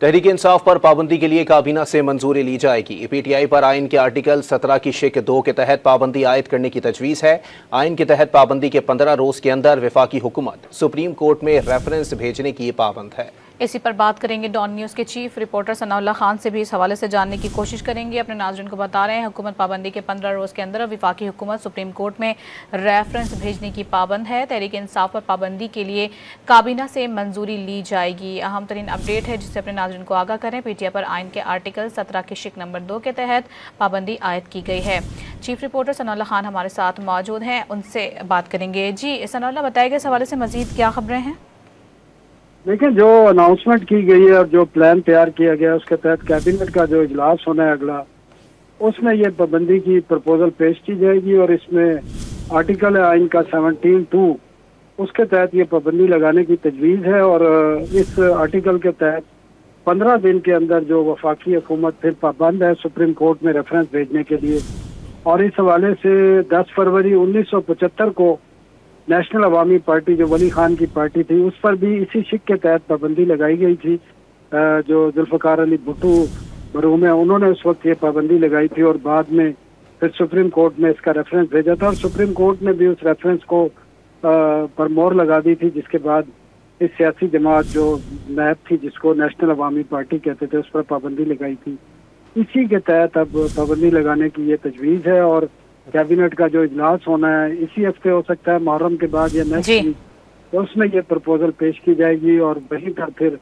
तहरीक इंसाफ पर पाबंदी के लिए काबीना से मंजूरी ली जाएगी। पीटीआई पर आइन के आर्टिकल 17 की शिक 2 के तहत पाबंदी आयद करने की तजवीज़ है। आइन के तहत पाबंदी के 15 रोज के अंदर वफाकी हुकूमत सुप्रीम कोर्ट में रेफरेंस भेजने की पाबंद है। इसी पर बात करेंगे। डॉन न्यूज़ के चीफ रिपोर्टर सनाउल्लाह खान से भी इस हवाले से जानने की कोशिश करेंगे। अपने नाज़रीन को बता रहे हैं, हुकूमत पाबंदी के 15 रोज़ के अंदर वफाकी हुकूमत सुप्रीम कोर्ट में रेफरेंस भेजने की पाबंद है। तहरीक इंसाफ पर पाबंदी के लिए काबीना से मंजूरी ली जाएगी। अहम तरीन अपडेट है जिससे अपने नाज़रीन को आगाह करें। पीटीआई पर आइन के आर्टिकल 17 की शिक नंबर 2 के तहत पाबंदी आयद की गई है। चीफ रिपोर्टर सनाउल्लाह खान हमारे साथ मौजूद हैं, उनसे बात करेंगे। जी सनाउल्लाह, बताइएगा इस हवाले से मजीद क्या खबरें हैं? देखिए, जो अनाउंसमेंट की गई है और जो प्लान तैयार किया गया है उसके तहत कैबिनेट का जो इजलास होना है अगला, उसमें ये पाबंदी की प्रपोजल पेश की जाएगी और इसमें आर्टिकल है आइन का 17(2), उसके तहत ये पाबंदी लगाने की तजवीज़ है। और इस आर्टिकल के तहत 15 दिन के अंदर जो वफाकी हुकूमत फिर पाबंद है सुप्रीम कोर्ट में रेफरेंस भेजने के लिए। और इस हवाले से 10 फरवरी 1975 को नेशनल अवामी पार्टी, जो वली खान की पार्टी थी, उस पर भी इसी शिक के तहत पाबंदी लगाई गई थी। जो जुल्फ़िकार अली भुट्टो मरहूम है, उन्होंने उस वक्त ये पाबंदी लगाई थी और बाद में फिर सुप्रीम कोर्ट में इसका रेफरेंस भेजा था और सुप्रीम कोर्ट ने भी उस रेफरेंस को पर मोहर लगा दी थी, जिसके बाद इस सियासी जमात जो नैब थी, जिसको नेशनल अवामी पार्टी कहते थे, उस पर पाबंदी लगाई थी। इसी के तहत अब पाबंदी लगाने की ये तजवीज़ है और कैबिनेट का जो इजलास होना है इसी हफ्ते हो सकता है, मुहर्रम के बाद या नेक्स्ट वीक, तो उसमें ये प्रपोजल पेश की जाएगी और वहीं पर फिर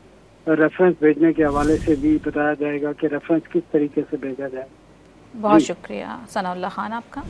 रेफरेंस भेजने के हवाले से भी बताया जाएगा कि रेफरेंस किस तरीके से भेजा जाए। बहुत शुक्रिया सनाउल्लाह खान आपका।